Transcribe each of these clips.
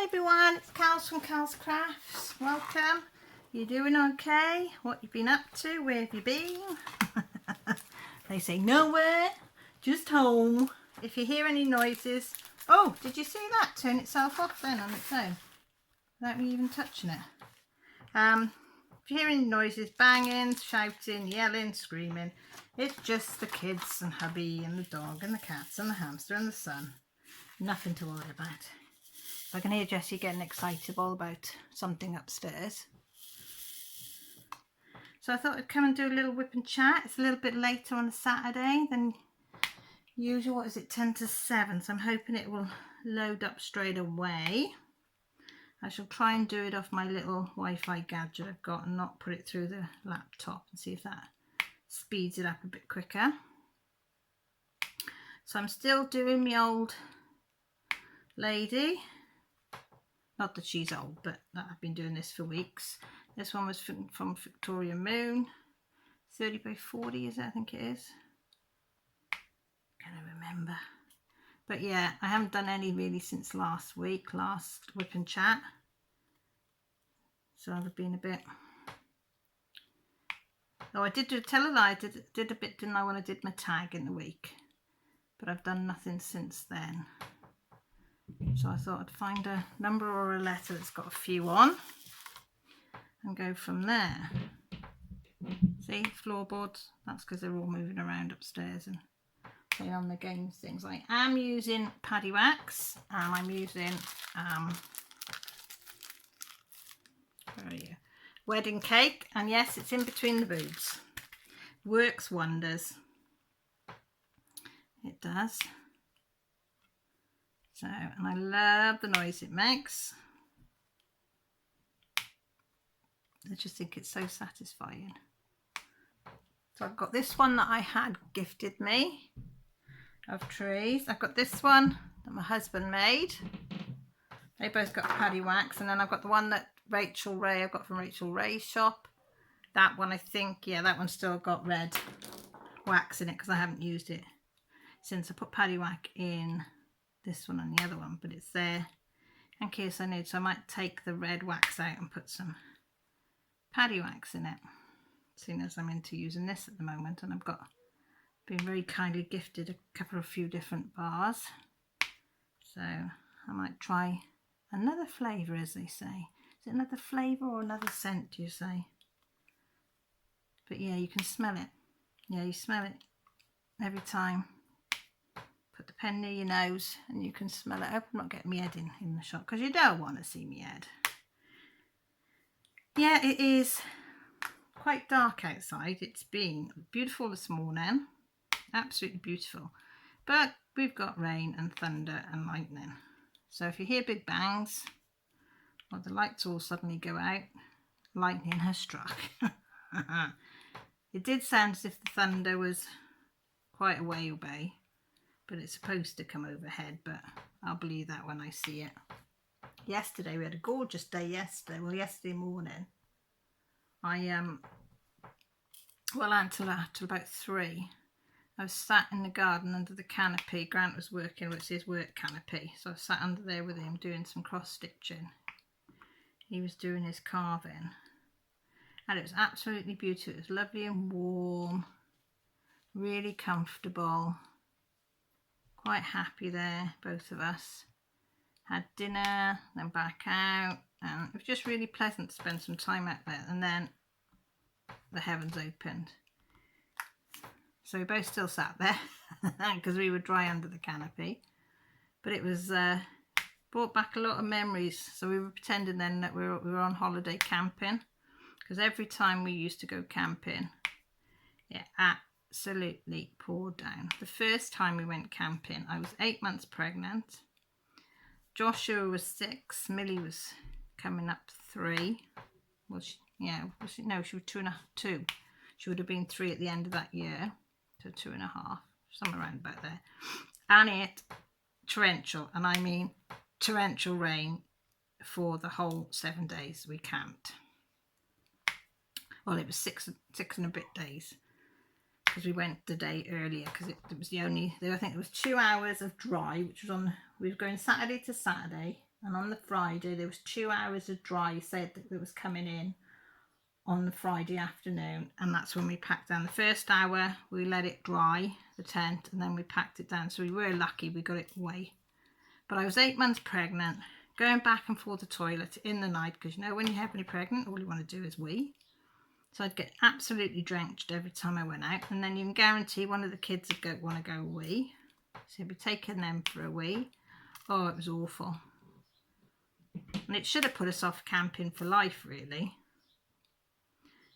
Hi everyone, it's Carls from Carls Crafts. Welcome. You doing okay? What you been up to? Where have you been? They say nowhere, just home. If you hear any noises, oh, did you see that turn itself off then on its own without me even touching it? If you hear any noises, banging, shouting, yelling, screaming, it's just the kids and hubby and the dog and the cats and the hamster and the sun. Nothing to worry about. I can hear Jessie getting excitable about something upstairs. So I thought I'd come and do a little whip and chat. It's a little bit later on a Saturday than usual. What is it, 10 to 7? So I'm hoping it will load up straight away. I shall try and do it off my little Wi-Fi gadget I've got and not put it through the laptop and see if that speeds it up a bit quicker. So I'm still doing my old lady. Not that she's old, but I've been doing this for weeks. This one was from Victoria Moon. 30 by 40 is it? I think it is. Can't remember. But yeah, I haven't done any really since last week, last whip and chat. So I've been a bit... Oh, I did tell a lie. I did a bit, didn't I, when I did my tag in the week. But I've done nothing since then. So I thought I'd find a number or a letter that's got a few on and go from there. See, floorboards, that's because they're all moving around upstairs and playing on the games things. I am using paddy wax and I'm using where are you? Wedding cake, and yes, it's in between the boobs. Works wonders. It does. So, and I love the noise it makes. I just think it's so satisfying. So I've got this one that I had gifted me of trees. I've got this one that my husband made. They both got paddy wax, and then I've got the one that Rachel Ray, I've got from Rachel Ray's shop. That one, I think, yeah, that one's still got red wax in it because I haven't used it since I put paddy wax in this one and the other one, but it's there in case I need. So I might take the red wax out and put some paddy wax in it, seeing as I'm into using this at the moment, and I've been very kindly gifted a few different bars. So I might try another flavour, as they say. Is it another flavour or another scent, do you say? But yeah, you can smell it. Yeah, you smell it every time. Put the pen near your nose and you can smell it. I hope I'm not getting my head in the shot because you don't want to see my head. Yeah, it is quite dark outside. It's been beautiful this morning. Absolutely beautiful. But we've got rain and thunder and lightning. So if you hear big bangs, or the lights all suddenly go out, lightning has struck. It did sound as if the thunder was quite a way away, but it's supposed to come overhead, but I'll believe that when I see it. Yesterday, we had a gorgeous day yesterday. Well, yesterday morning, until about 3, I was sat in the garden under the canopy. Grant was working, which is his work canopy. So I sat under there with him doing some cross stitching. He was doing his carving. And it was absolutely beautiful. It was lovely and warm, really comfortable. Quite happy there, both of us. Had dinner, then back out, and it was just really pleasant to spend some time out there. And then the heavens opened. So we both still sat there because we were dry under the canopy. But it was brought back a lot of memories. So we were pretending then that we were on holiday camping, because every time we used to go camping, it absolutely poured down. The first time we went camping, I was 8 months pregnant. Joshua was 6. Millie was coming up 3. Well, she was 2. She would have been 3 at the end of that year, so 2.5, somewhere around about there. And it torrential, and I mean torrential rain for the whole 7 days we camped. Well, it was six and a bit days, because we went the day earlier, because it was I think it was 2 hours of dry, which was we were going Saturday to Saturday, And on the Friday, there was 2 hours of dry, said that was coming in on the Friday afternoon, and that's when we packed down. The first hour we let it dry, the tent, and then we packed it down. So we were lucky we got it away. But I was 8 months pregnant, going back and forth to the toilet in the night, because you know when you're heavily pregnant all you want to do is wee. So I'd get absolutely drenched every time I went out, and then you can guarantee one of the kids would want to go wee, so I'd be taking them for a wee. Oh, it was awful, and it should have put us off camping for life, really.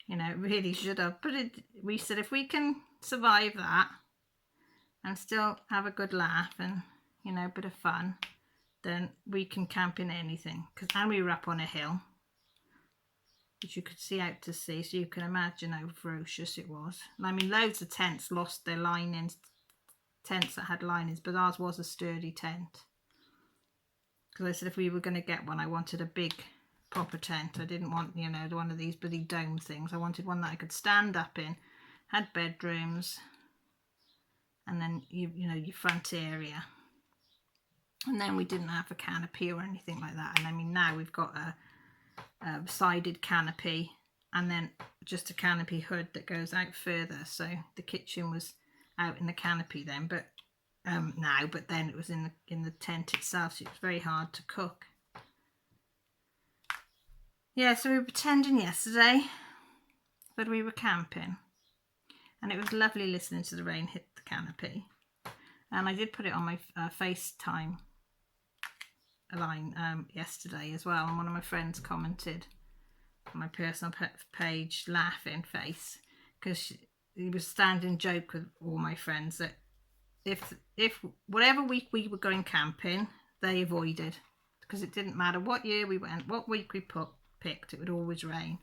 You know, it really should have. But we said if we can survive that and still have a good laugh and, you know, a bit of fun, then we can camp in anything. And we were up on a hill, which you could see out to sea, so you can imagine how ferocious it was. And I mean, loads of tents lost their linings, tents that had linings, but ours was a sturdy tent. Because I said if we were going to get one, I wanted a big proper tent. I didn't want, you know, one of these bloody dome things. I wanted one that I could stand up in, had bedrooms, and then you know, your front area. And then we didn't have a canopy or anything like that. And I mean, now we've got a sided canopy and then just a canopy hood that goes out further. So the kitchen was out in the canopy then, but now, but then it was in the tent itself, so it was very hard to cook. Yeah, so we were pretending yesterday that we were camping, and it was lovely listening to the rain hit the canopy. And I did put it on my FaceTime line yesterday as well, and one of my friends commented on my personal page, laughing face, because he was standing joke with all my friends that if whatever week we were going camping, they avoided, because it didn't matter what year we went, what week we picked, it would always rain.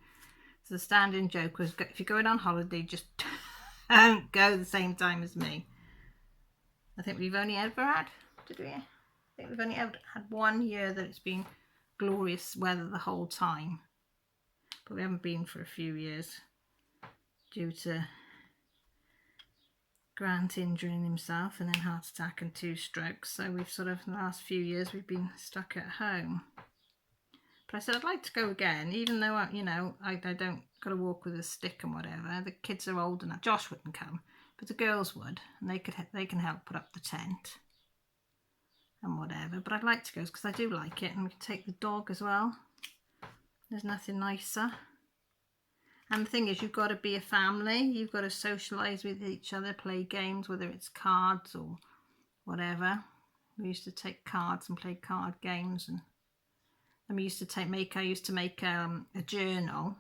So the standing joke was, if you're going on holiday, just don't go the same time as me. I think we've only ever had, did we? I think we've only ever had 1 year that it's been glorious weather the whole time, but we haven't been for a few years due to Grant injuring himself and then heart attack and 2 strokes. So we've sort of, the last few years, we've been stuck at home. But I said I'd like to go again, even though I don't got to walk with a stick and whatever. The kids are old enough. Josh wouldn't come, but the girls would, and they can help put up the tent and whatever. But I'd like to go because I do like it, and we can take the dog as well. There's nothing nicer. And the thing is, you've got to be a family. You've got to socialise with each other, play games, whether it's cards or whatever. We used to take cards and play card games, and we used to make a journal,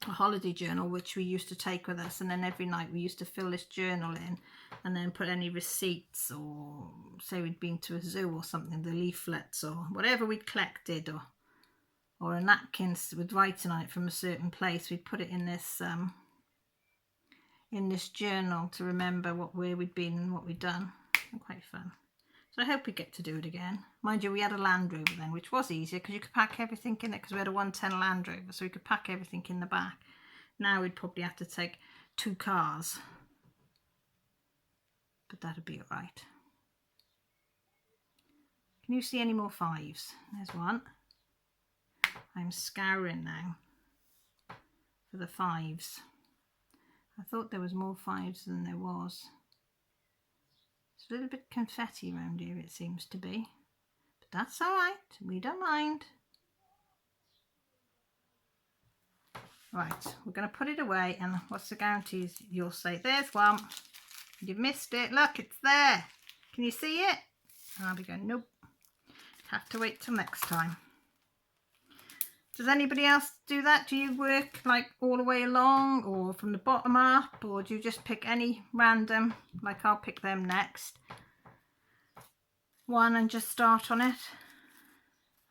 a holiday journal, which we used to take with us. And then every night we used to fill this journal in, and then put any receipts, or say we'd been to a zoo or something, the leaflets or whatever we'd collected, or a napkin with writing on it from a certain place. We'd put it in this journal to remember where we'd been and what we'd done. Quite fun. So I hope we get to do it again. Mind you, we had a Land Rover then, which was easier because you could pack everything in it, because we had a 110 Land Rover, so we could pack everything in the back. Now we'd probably have to take 2 cars, but that'd be all right. Can you see any more 5s? There's one. I'm scouring now for the 5s. I thought there was more 5s than there was. It's a little bit confetti around here, it seems to be. But that's all right. We don't mind. Right, we're going to put it away, and what's the guarantees you'll say, there's one. You've missed it. Look, it's there. Can you see it? And I'll be going, nope. Have to wait till next time. Does anybody else do that? Do you work like all the way along, or from the bottom up, or do you just pick any random, like I'll pick them next one and just start on it?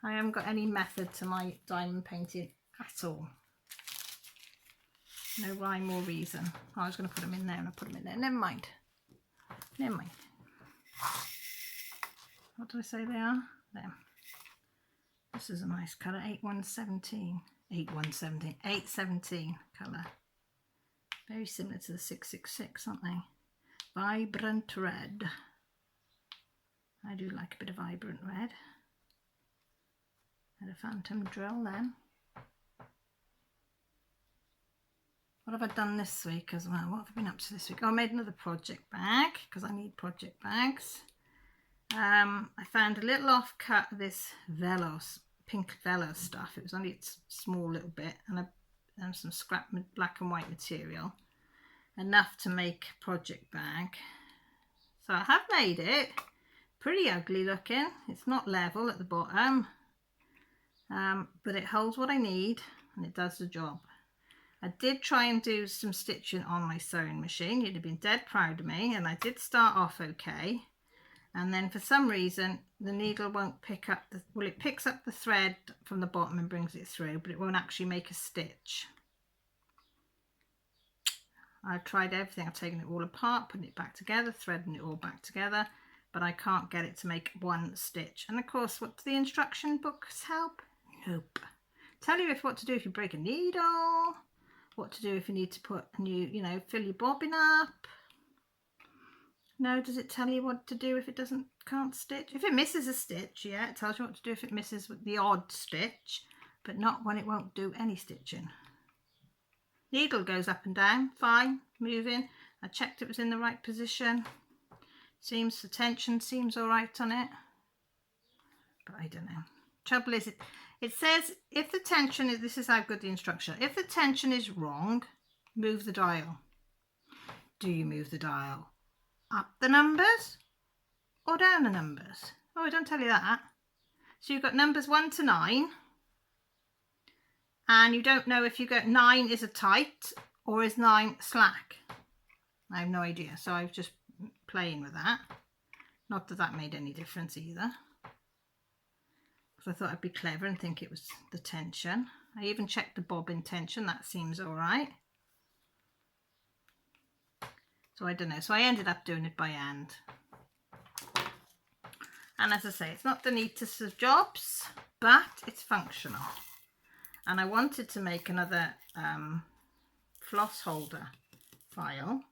I haven't got any method to my diamond painting at all. No rhyme or reason. I was going to put them in there and I put them in there. Never mind. Never mind. What do I say they are? There. This is a nice colour, 8117. 817 colour. Very similar to the 666, aren't they? Vibrant red. I do like a bit of vibrant red. a phantom drill then. What have I done this week as well? What have I been up to this week? Oh, I made another project bag because I need project bags. I found a little offcut of this pink velo stuff. It was only a small little bit, and some scrap black and white material. Enough to make a project bag. So I have made it. Pretty ugly looking. It's not level at the bottom. But it holds what I need and it does the job. I did try and do some stitching on my sewing machine. You'd have been dead proud of me, and I did start off okay, and then for some reason the needle won't pick up it picks up the thread from the bottom and brings it through, but it won't actually make a stitch. I've tried everything. I've taken it all apart, putting it back together, threading it all back together, but I can't get it to make one stitch. And of course, what do the instruction books help? Nope. Tell you what to do if you break a needle, what to do if you need to put a new, fill your bobbin up. No, does it tell you what to do if it can't stitch? If it misses a stitch, yeah, it tells you what to do if it misses the odd stitch, but not when it won't do any stitching. Needle goes up and down, fine, moving. I checked it was in the right position. Seems the tension seems all right on it, but I don't know. Trouble is, it says if the tension is, this is how good the instruction, if the tension is wrong, move the dial. Do you move the dial up the numbers or down the numbers? Oh, I don't tell you that. So you've got numbers 1 to 9, and you don't know if you go 9 is a tight or is 9 slack. I have no idea, so I was just playing with that. Not that that made any difference either, because I thought I'd be clever and think it was the tension. I even checked the bobbin tension, that seems all right. So I don't know, so I ended up doing it by hand. And as I say, it's not the neatest of jobs, but it's functional. And I wanted to make another floss holder file,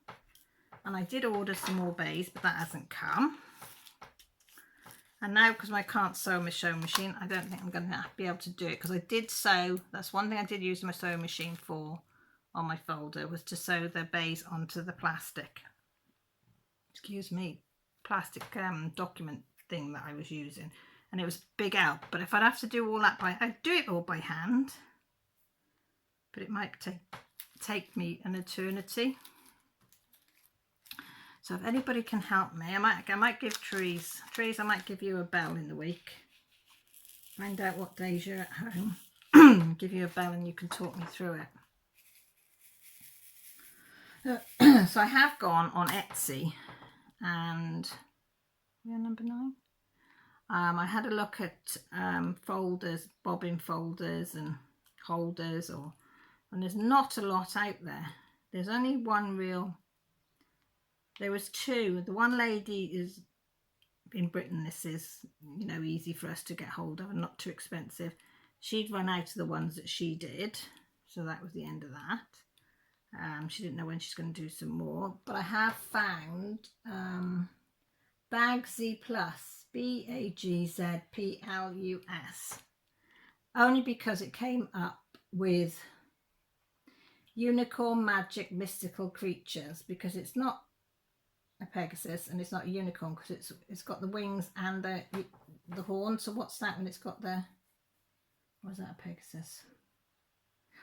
and I did order some more bays, but that hasn't come. And now, because I can't sew my sewing machine, I don't think I'm going to be able to do it, because I did sew, that's one thing I did use my sewing machine for on my folder, was to sew the bays onto the plastic, plastic document thing that I was using, and it was big help. But if I'd have to do all that I'd do it all by hand, but it might take me an eternity. So if anybody can help me, I might give Therese, I might give you a bell in the week. Find out what days you're at home. Give you a bell and you can talk me through it. So I have gone on Etsy, and we're number 9. I had a look at folders, bobbin folders and holders, and there's not a lot out there. There's only one real. There was 2. The one lady is in Britain. This is, easy for us to get hold of and not too expensive. She'd run out of the ones that she did, so that was the end of that. She didn't know when she's going to do some more, but I have found Bagzy Plus, BAGZPLUS, only because it came up with unicorn magic mystical creatures, because it's not a Pegasus and it's not a unicorn, because it's got the wings and the horn. So what's that when it's got the, was that a Pegasus?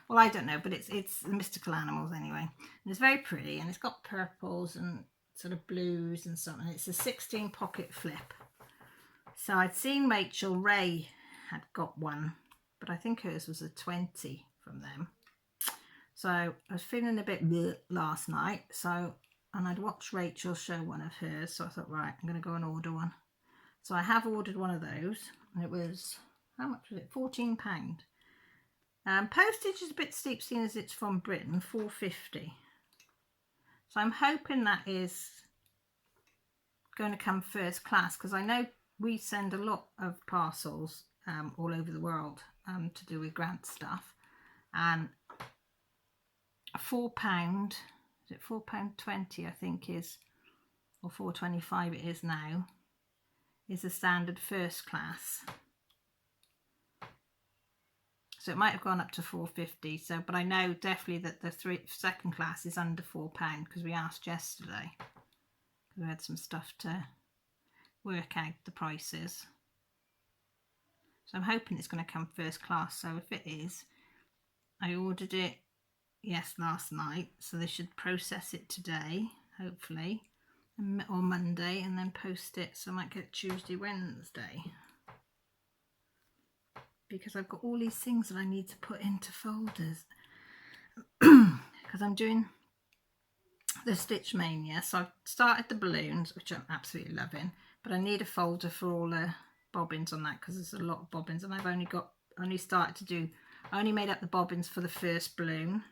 Well, I don't know, but it's the mystical animals anyway. And it's very pretty, and it's got purples and sort of blues and something. It's a 16 pocket flip. So I'd seen Rachel Ray had got one, but I think hers was a 20 from them. So I was feeling a bit bleh last night, and I'd watched Rachel show one of hers, so I thought, right, I'm going to go and order one. So I have ordered one of those, and it was, how much was it? £14. Postage is a bit steep, seeing as it's from Britain, £4.50. So I'm hoping that is going to come first class, because I know we send a lot of parcels all over the world to do with grant stuff, and £4, is it £4.20 I think is, or £4.25 it is now, is the standard first class. So it might have gone up to £4.50. So, but I know definitely that the second class is under £4 because we asked yesterday. We had some stuff to work out the prices. So I'm hoping it's going to come first class. So if it is, I ordered it last night, so they should process it today, hopefully, or Monday, and then post it. So I might get it Tuesday, Wednesday, because I've got all these things that I need to put into folders because I'm doing the Stitch Mania. So I've started the balloons, which I'm absolutely loving, but I need a folder for all the bobbins on that because there's a lot of bobbins, and I've only made up the bobbins for the first balloon.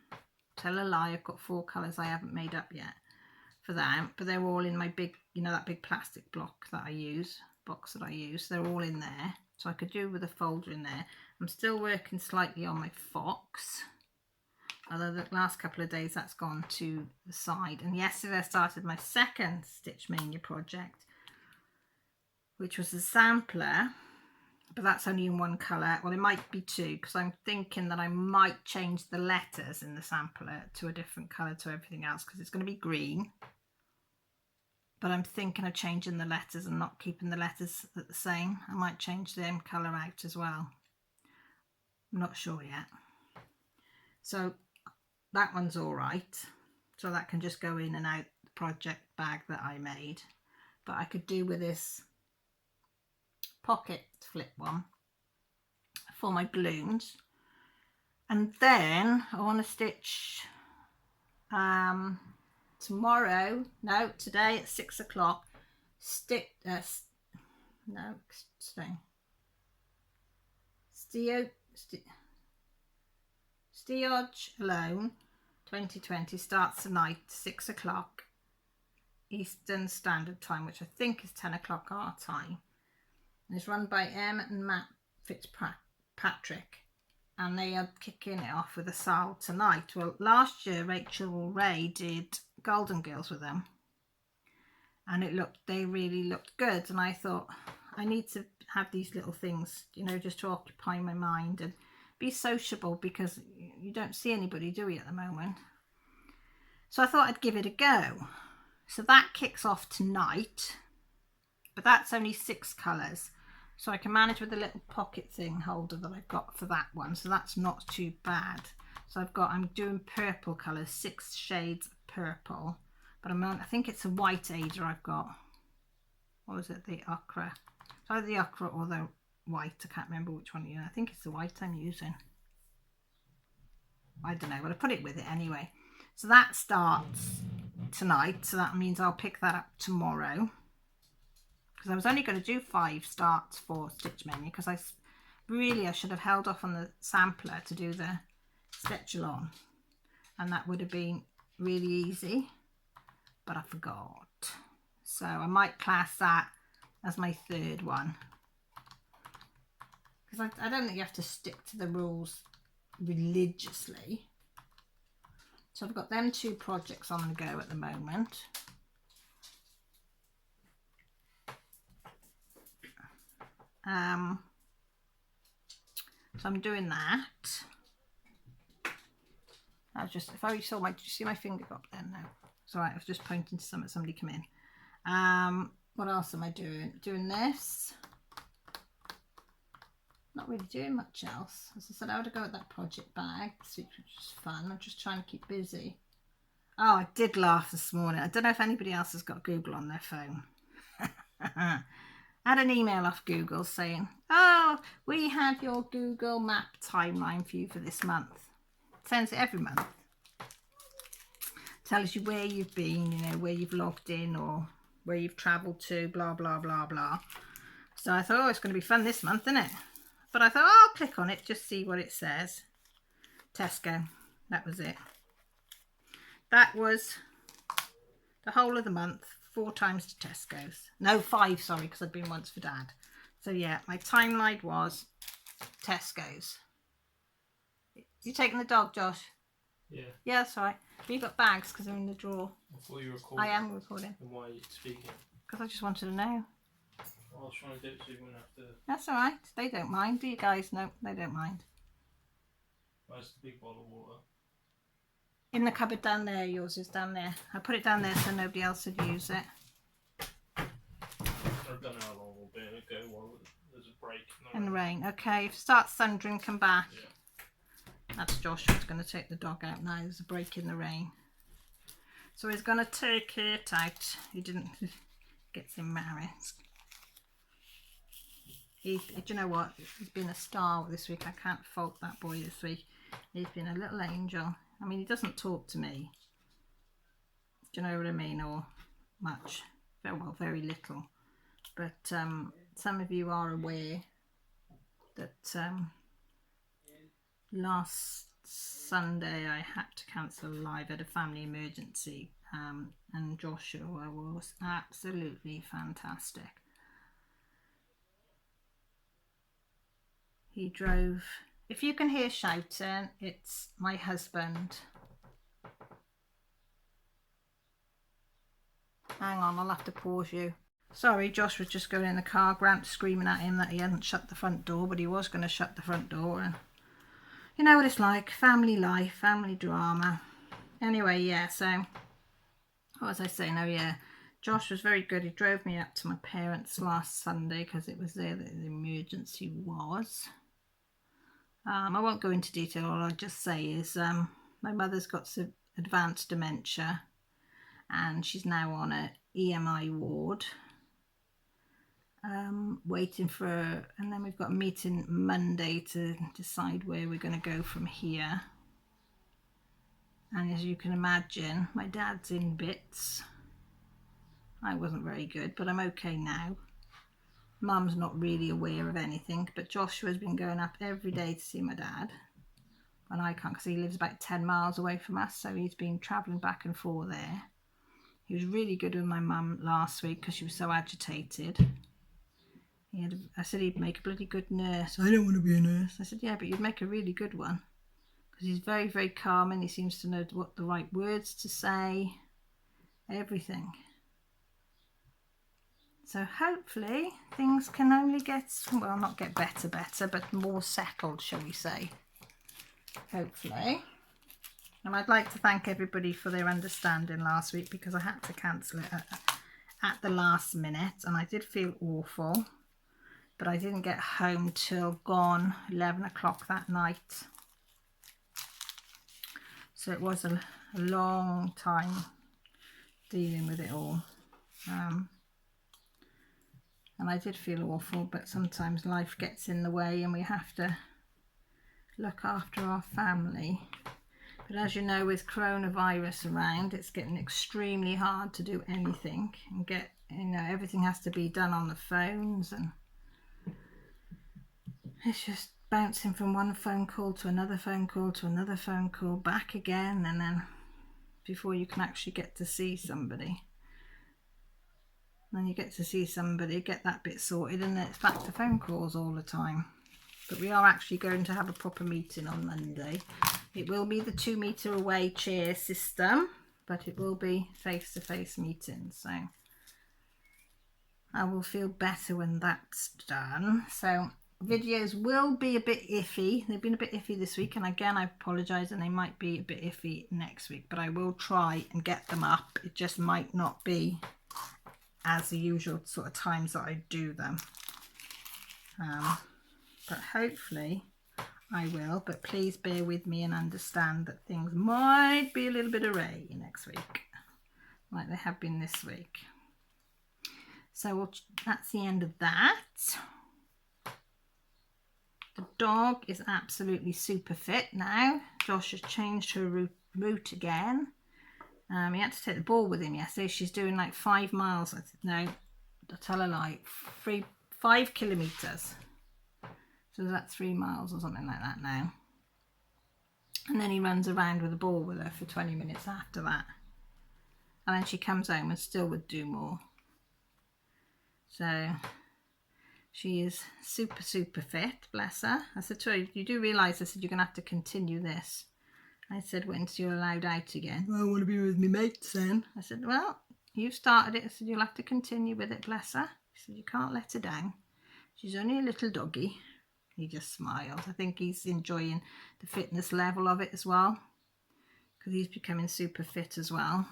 Tell a lie, I've got 4 colours I haven't made up yet for that, but they're all in my big, that big plastic box that I use, they're all in there, so I could do with a folder in there. I'm still working slightly on my fox, although the last couple of days that's gone to the side, and yesterday I started my second Stitch Mania project, which was a sampler, but that's only in 1 colour. Well, it might be 2 because I'm thinking that I might change the letters in the sampler to a different colour to everything else because it's going to be green. But I'm thinking of changing the letters and not keeping the letters the same. I might change them colour out as well. I'm not sure yet. So that one's all right. So that can just go in and out the project bag that I made. But I could do with this pocket flip one for my balloons, and then I want to stitch today at 6 o'clock Stitch Alone 2020 starts tonight 6 o'clock Eastern Standard Time, which I think is 10 o'clock our time. It's run by Em and Matt Fitzpatrick, and they are kicking it off with a sale tonight. Well, last year Rachel Ray did Golden Girls with them, and they really looked good, and I thought I need to have these little things, just to occupy my mind and be sociable, because you don't see anybody, do you, at the moment? So I thought I'd give it a go. So that kicks off tonight, but that's only 6 colours. So I can manage with the little pocket thing holder that I've got for that one. So that's not too bad. So I'm doing purple colours, 6 shades of purple. But I think it's a white Ada I've got. Or is it the ochre? It's either the ochre or the white. I can't remember which one. I think it's the white I'm using. I don't know, but I put it with it anyway. So that starts tonight. So that means I'll pick that up tomorrow. Because I was only going to do 5 starts for Stitch Mania, because I should have held off on the sampler to do the Stitch Along, and that would have been really easy, but I forgot. So I might class that as my 3rd one, because I don't think you have to stick to the rules religiously. So I've got them 2 projects on the go at the moment. So I'm doing that. If I saw did you see my finger go up there? No. It's alright, I was just pointing to somebody come in. What else am I doing? Doing this. Not really doing much else. As I said, I would go at that project bag, which was fun. I'm just trying to keep busy. Oh, I did laugh this morning. I don't know if anybody else has got Google on their phone. I had an email off Google saying, oh, we have your Google Map timeline for you for this month. It sends it every month. Tells you where you've been, where you've logged in or where you've travelled to, blah, blah, blah, blah. So I thought, oh, it's going to be fun this month, isn't it? But I thought, oh, I'll click on it, just see what it says. Tesco, that was it. That was the whole of the month. 4 times to Tesco's. No, 5, sorry, because I'd been once for Dad. So yeah, my timeline was Tesco's. You taking the dog, Josh? Yeah. Yeah, that's all right. But you got bags because they're in the drawer. I thought you were recording. I am recording. And why are you speaking? Because I just wanted to know. I was trying to do it so you wouldn't have to... That's all right. They don't mind. Do you guys? No, they don't mind. Where's the big bottle of water? In the cupboard down there. Yours is down there. I put it down there so nobody else would use it. I don't know how long we'll be able to go while there's a break In the rain. Okay, if it starts thundering, come back. Yeah. That's Joshua's going to take the dog out now. There's a break in the rain. So he's going to take it out. He didn't get embarrassed. Do you know what? He's been a star this week. I can't fault that boy this week. He's been a little angel. I mean, he doesn't talk to me. Do you know what I mean? Or much. Well, very little. But some of you are aware that last Sunday I had to cancel live at a family emergency, and Joshua was absolutely fantastic. He drove. If you can hear shouting, it's my husband. Hang on, I'll have to pause you. Sorry, Josh was just going in the car. Grant screaming at him that he hadn't shut the front door, but he was going to shut the front door. And you know what it's like, family life, family drama. Anyway, yeah, so what was I saying? Oh yeah, Josh was very good. He drove me up to my parents last Sunday because it was there that the emergency was. I won't go into detail. All I'll just say is my mother's got some advanced dementia and she's now on an EMI ward. Waiting for, and then we've got a meeting Monday to decide where we're going to go from here. And as you can imagine, my dad's in bits. I wasn't very good, but I'm okay now. Mum's not really aware of anything, but Joshua's been going up every day to see my dad. And I can't because he lives about 10 miles away from us, so he's been travelling back and forth there. He was really good with my mum last week because she was so agitated. I said he'd make a bloody good nurse. I don't want to be a nurse. I said, yeah, but you'd make a really good one. Because he's very, very calm and he seems to know what the right words to say. Everything. So hopefully things can only get, well, not get better, but more settled, shall we say. Hopefully. And I'd like to thank everybody for their understanding last week because I had to cancel it at the last minute and I did feel awful. But I didn't get home till gone 11 o'clock that night. So it was a long time dealing with it all. And I did feel awful, but sometimes life gets in the way and we have to look after our family. But as you know, with coronavirus around, it's getting extremely hard to do anything and get, you know, everything has to be done on the phones and it's just bouncing from one phone call to another phone call to another phone call, back again, and then before you can actually get to see somebody. Then you get to see somebody, get that bit sorted, and then it's back to phone calls all the time. But we are actually going to have a proper meeting on Monday. It will be the 2 metre away chair system, but it will be face-to-face meetings. So I will feel better when that's done. So videos will be a bit iffy. They've been a bit iffy this week, and again I apologise, and they might be a bit iffy next week, but I will try and get them up. It just might not be as the usual sort of times that I do them, but hopefully I will. But please bear with me and understand that things might be a little bit array next week like they have been this week. So that's the end of that. The dog is absolutely super fit now. Josh has changed her route again. He had to take the ball with him yesterday. She's doing like 5 miles. No, I'll tell a lie. 5 kilometres. So that's 3 miles or something like that now. And then he runs around with the ball with her for 20 minutes after that. And then she comes home and still would do more. So she is super, super fit, bless her. I said to her, you do realise, I said, you're going to have to continue this. I said, once you're allowed out again. Well, I want to be with me mates then. I said, well, you've started it. I said, you'll have to continue with it, bless her. I said, you can't let her down. She's only a little doggy. he just smiles. I think he's enjoying the fitness level of it as well, because he's becoming super fit as well.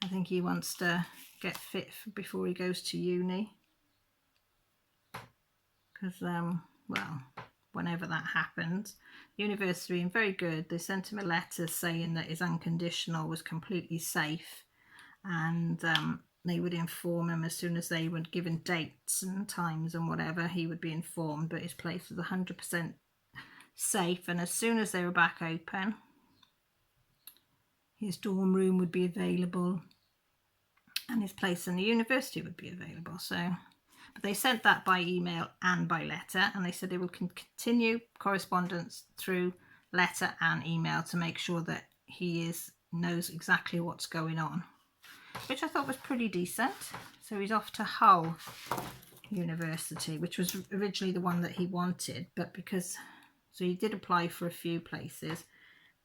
I think he wants to get fit before he goes to uni, because well, whenever that happens. University being very good. They sent him a letter saying that his unconditional was completely safe, and they would inform him as soon as they were given dates and times and whatever, he would be informed. But his place was 100% safe, and as soon as they were back open, his dorm room would be available and his place in the university would be available. So, but they sent that by email and by letter, and they said they will continue correspondence through letter and email to make sure that he knows exactly what's going on, which I thought was pretty decent. So he's off to Hull University, which was originally the one that he wanted, but so he did apply for a few places,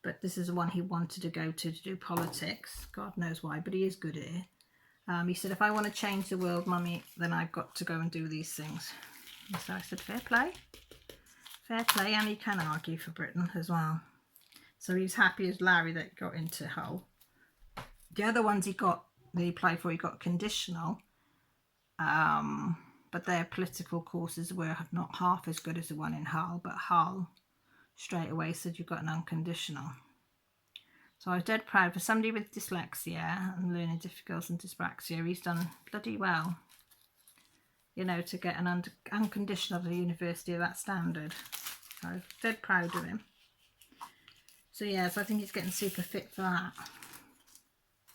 but this is the one he wanted to go to do politics. God knows why, but he is good at it. He said, if I want to change the world, Mummy, then I've got to go and do these things. And so I said, fair play. Fair play, and he can argue for Britain as well. So he's happy as Larry that he got into Hull. The other ones he applied for, he got conditional. But their political courses were not half as good as the one in Hull. But Hull straight away said, you've got an unconditional. So I was dead proud for somebody with dyslexia and learning difficulties and dyspraxia. He's done bloody well, you know, to get an unconditional at a university of that standard. So I was dead proud of him. So yeah, so I think he's getting super fit for that.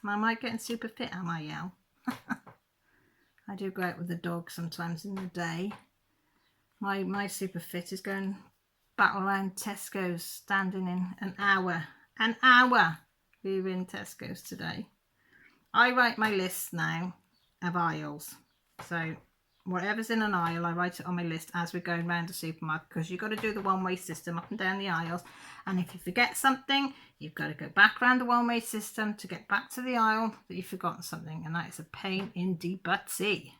Am I getting super fit? Am I, Yell? I do go out with the dog sometimes in the day. My super fit is going battle around Tesco's, standing in an hour. An hour we were in Tesco's today. I write my list now of aisles. So whatever's in an aisle, I write it on my list as we're going around the supermarket, because you've got to do the one-way system up and down the aisles. And if you forget something, you've got to go back around the one-way system to get back to the aisle that you've forgotten something. And that is a pain in the buttsy.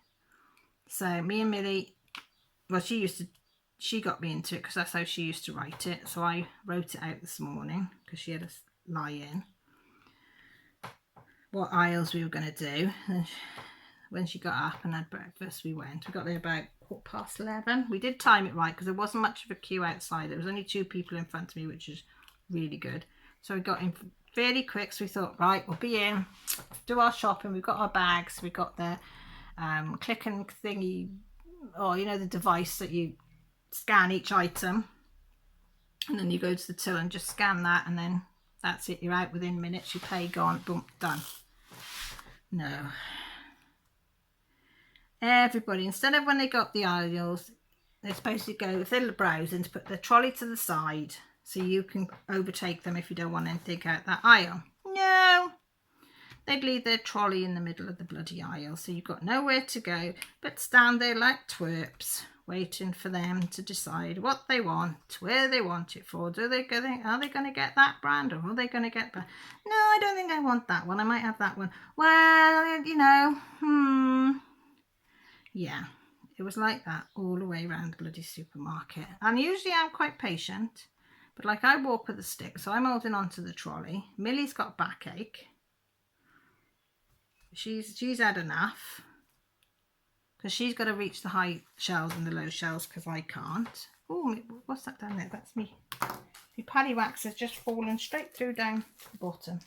So me and Millie, well, she got me into it because that's how she used to write it. So I wrote it out this morning because she had a lie in what aisles we were going to do. And when she got up and had breakfast, we went. We got there about 11:15. We did time it right because there wasn't much of a queue outside. There was only 2 people in front of me, which is really good. So we got in fairly quick. So we thought, right, we'll be in, do our shopping. We've got our bags. We got the click and thingy, or you know, the device that you scan each item, and then you go to the till and just scan that, and then that's it. You're out within minutes. You pay, gone, boom, done. No. Everybody, instead of when they got the aisles, they're supposed to go, if they're browsing, to put the trolley to the side so you can overtake them if you don't want anything out that aisle. No. They'd leave their trolley in the middle of the bloody aisle, so you've got nowhere to go but stand there like twerps, waiting for them to decide what they want, where they want it for. Are they going to get that brand, or are they going to get that? No, I don't think I want that one. I might have that one. Well, you know, yeah, it was like that all the way around the bloody supermarket. And usually I'm quite patient, but like I walk with a stick, so I'm holding on to the trolley. Millie's got backache. She's had enough, because she's got to reach the high shelves and the low shelves because I can't. Oh, what's that down there? That's me. My paddy wax has just fallen straight through down to the bottom.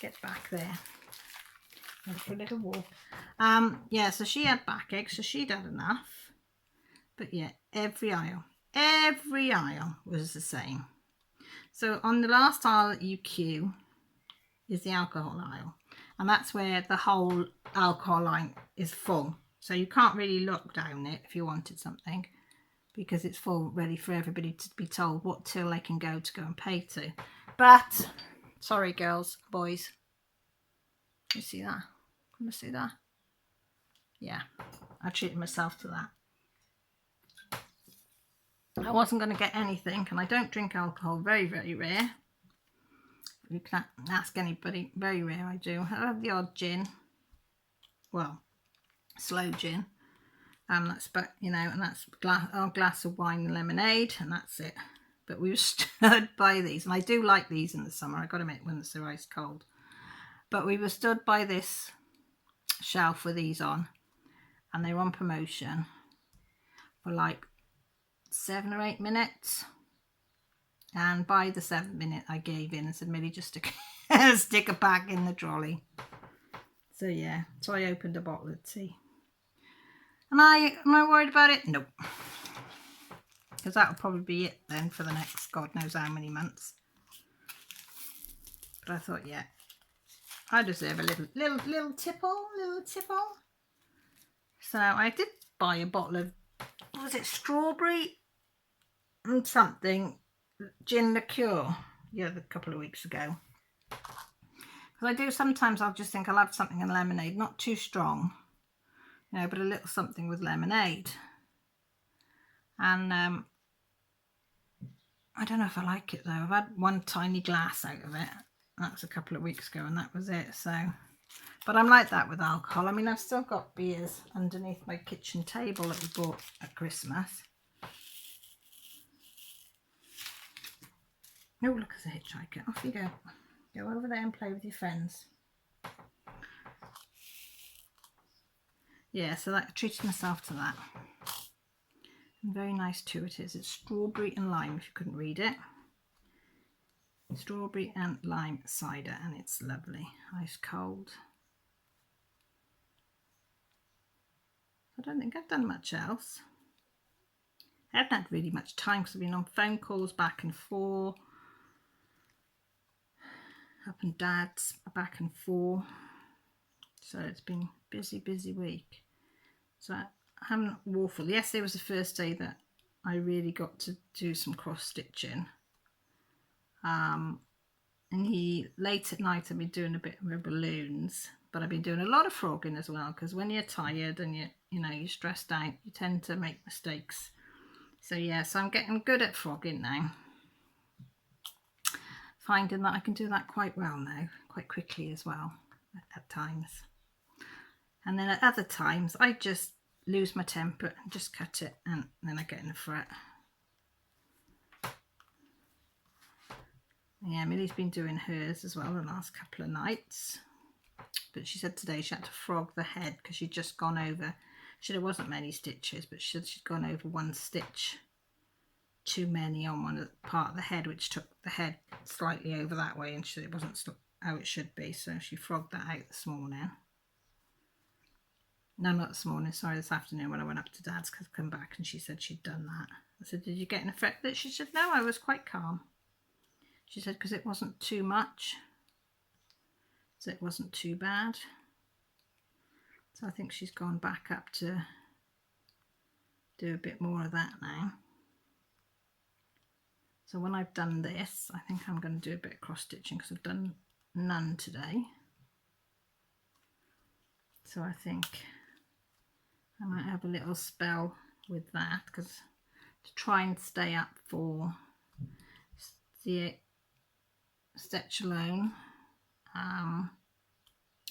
Get back there. Went for a little walk. Yeah, so she had backache, so she'd had enough. But yeah, every aisle was the same. So on the last aisle that you queue is the alcohol aisle. And that's where the whole alcohol line is full. So you can't really look down it if you wanted something, because it's full, ready for everybody to be told what till they can go and pay to. But, sorry girls, boys. You see that? Can you see that? Yeah, I treated myself to that. I wasn't going to get anything, and I don't drink alcohol, very, very rare. You can ask anybody, very rare I do. I have the odd gin, well, slow gin. That's, but you know, and that's our glass of wine and lemonade, and that's it. But we were stood by these, and I do like these in the summer, I got to admit, when it's so ice cold. But we were stood by this shelf with these on, and they were on promotion for like 7 or 8 minutes. And by the 7th minute, I gave in and said, Millie, just stick a bag in the trolley. So yeah, so I opened a bottle of tea. Am I worried about it? Nope. Because that'll probably be it then for the next God knows how many months. But I thought, yeah, I deserve a little tipple. So I did buy a bottle of, was it strawberry and something gin liqueur a couple of weeks ago. Because I do sometimes, I'll just think I'll have something in lemonade, not too strong, you know, but a little something with lemonade. And I don't know if I like it though. I've had one tiny glass out of it. That was a couple of weeks ago and that was it. So, but I'm like that with alcohol. I mean, I've still got beers underneath my kitchen table that we bought at Christmas. Oh, look, there's a hitchhiker. Off you go. Go over there and play with your friends. Yeah, so I treated myself to that. And very nice too it is. It's strawberry and lime, if you couldn't read it. Strawberry and lime cider, and it's lovely. Ice cold. I don't think I've done much else. I haven't had really much time because I've been on phone calls back and forth. Up and Dad's back and forth. So it's been busy week. So I haven't waffled. Yesterday was the first day that I really got to do some cross stitching. And late at night I've been doing a bit of balloons, but I've been doing a lot of frogging as well, because when you're tired and you're stressed out, you tend to make mistakes. So yeah, so I'm getting good at frogging now. Finding that I can do that quite well now, quite quickly as well at times. And then at other times I just lose my temper and just cut it, and then I get in a fret. Yeah, Millie's been doing hers as well the last couple of nights. But she said today she had to frog the head because she'd just gone over. There wasn't many stitches, but she'd gone over one stitch too many on one part of the head, which took the head slightly over that way, and it wasn't how it should be. So she frogged that out this morning. No, not this morning, sorry, this afternoon when I went up to Dad's, because I come back and she said she'd done that. I said, did you get in a fret? She said, no, I was quite calm. She said, because it wasn't too much. So it wasn't too bad. So I think she's gone back up to do a bit more of that now. So when I've done this, I think I'm going to do a bit of cross stitching because I've done none today. So I think I might have a little spell with that, because to try and stay up for the stitch alone. I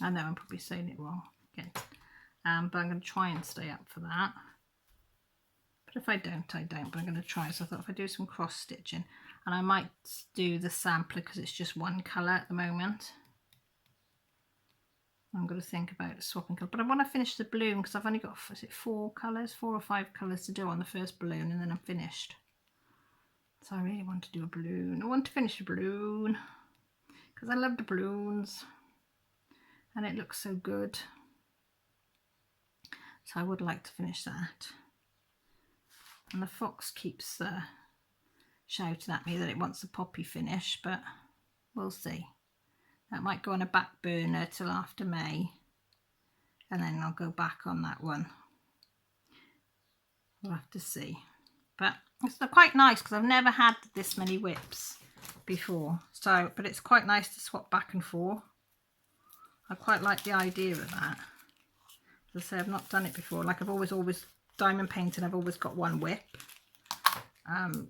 know I'm probably saying it wrong again, but I'm going to try and stay up for that. But if I don't, I don't, but I'm going to try. So I thought if I do some cross stitching, and I might do the sampler because it's just one colour at the moment. I'm going to think about swapping colour, but I want to finish the balloon because I've only got, is it 4 or 5 colours to do on the first balloon, and then I'm finished. So I really want to do a balloon. I want to finish a balloon because I love the balloons and it looks so good. So I would like to finish that. And the fox keeps shouting at me that it wants a poppy finish, but we'll see. That might go on a back burner till after May, and then I'll go back on that one. We'll have to see. But it's quite nice because I've never had this many whips before. So, but it's quite nice to swap back and forth. I quite like the idea of that. As I say, I've not done it before. Like I've always diamond painting, I've always got one whip.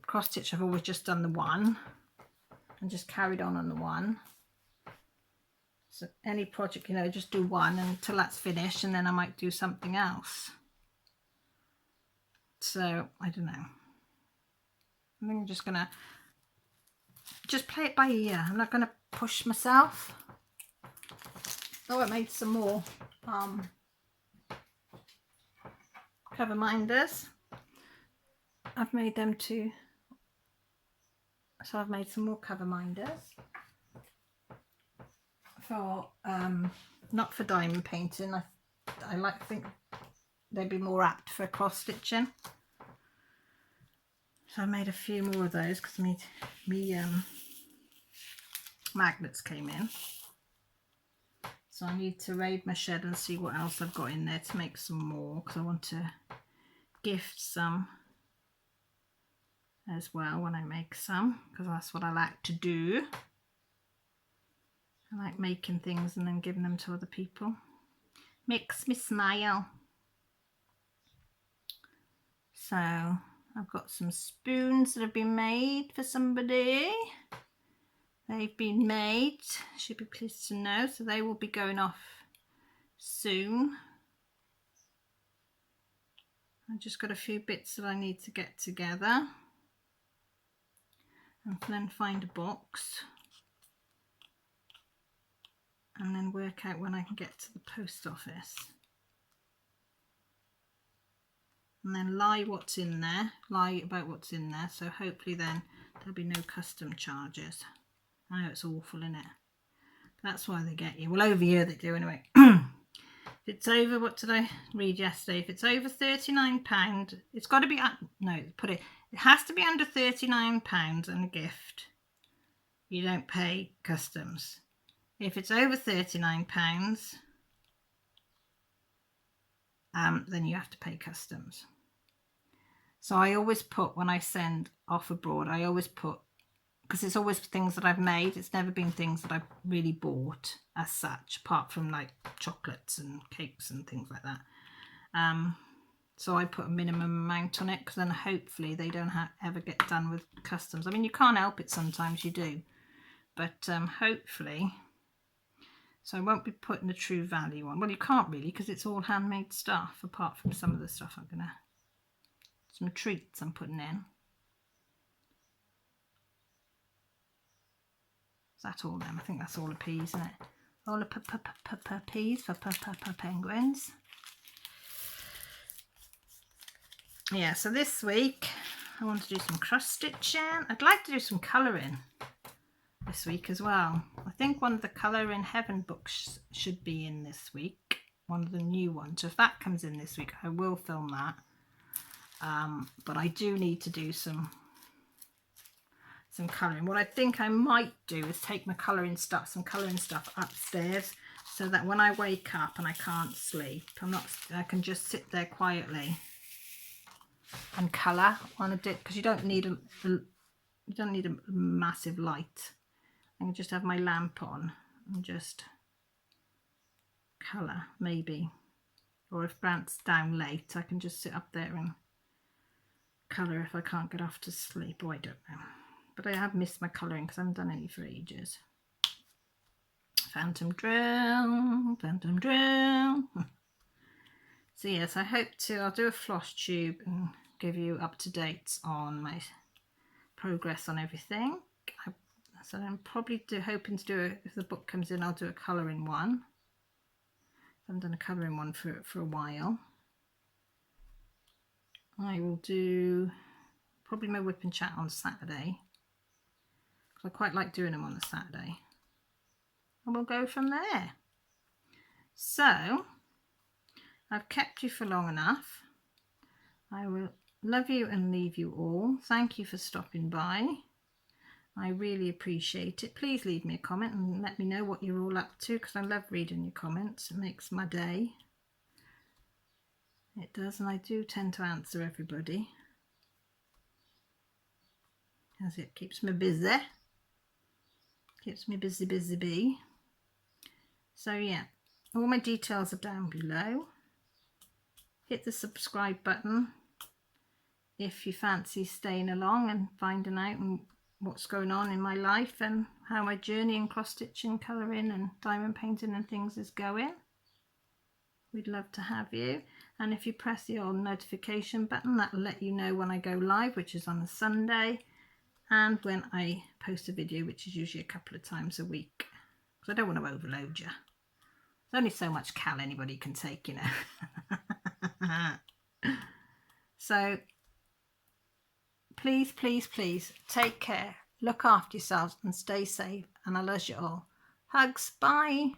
Cross stitch, I've always just done the one and just carried on the one. So any project, just do one until that's finished, and then I might do something else. So I don't know. I think I'm just gonna play it by ear. I'm not gonna push myself. Oh, I made some more cover minders. I've made them too. So I've made some more cover minders for not for diamond painting. I think they'd be more apt for cross stitching. So I made a few more of those because me magnets came in. So I need to raid my shed and see what else I've got in there to make some more, because I want to gift some as well when I make some, because that's what I like to do. I like making things and then giving them to other people. Makes me smile. So I've got some spoons that have been made for somebody. They've been made, should be pleased to know, so they will be going off soon. I've just got a few bits that I need to get together and then find a box and then work out when I can get to the post office. And then lie about what's in there, so hopefully then there'll be no custom charges. I know it's awful, isn't it? That's why they get you. Well, over here they do anyway. If it's over, what did I read yesterday? If it's over £39, it's got to be, it has to be under £39 and a gift. You don't pay customs. If it's over £39, then you have to pay customs. So I always put, when I send off abroad, I always put, because it's always things that I've made. It's never been things that I've really bought as such, apart from like chocolates and cakes and things like that. So I put a minimum amount on it, because then hopefully they don't ever get done with customs. I mean, you can't help it, sometimes you do, but hopefully. So I won't be putting a true value on. Well, you can't really, because it's all handmade stuff, apart from some of the stuff some treats I'm putting in. Is that all them? I think that's all the peas, isn't it? All the peas for penguins. Yeah, so this week I want to do some cross stitching. I'd like to do some colouring this week as well. I think one of the Colour in Heaven books should be in this week, one of the new ones. So if that comes in this week, I will film that. But I do need to do some colouring. What I think I might do is take my some colouring stuff upstairs, so that when I wake up and I can't sleep, I can just sit there quietly and colour on a dip, because you don't need a massive light. I can just have my lamp on and just colour, maybe. Or if Brant's down late, I can just sit up there and colour if I can't get off to sleep. Oh, I don't know. But I have missed my colouring because I haven't done any for ages. Phantom drill. So yes, I'll do a floss tube and give you up to dates on my progress on everything. So I'm probably hoping to do if the book comes in, I'll do a colouring one. I haven't done a colouring one for a while. I will do probably my whip and chat on Saturday, because I quite like doing them on a Saturday. And we'll go from there. So I've kept you for long enough. I will love you and leave you all. Thank you for stopping by. I really appreciate it. Please leave me a comment and let me know what you're all up to, because I love reading your comments. It makes my day. It does, and I do tend to answer everybody, as it keeps me busy. Keeps me busy bee. So yeah, all my details are down below. Hit the subscribe button if you fancy staying along and finding out what's going on in my life and how my journey in cross stitching, colouring and diamond painting and things is going. we'd love to have you. And if you press the old notification button, that will let you know when I go live, which is on a Sunday, and when I post a video, which is usually a couple of times a week, because I don't want to overload you. There's only so much cal anybody can take, you know. So please, please, please take care, look after yourselves and stay safe, and I love you all. Hugs, bye.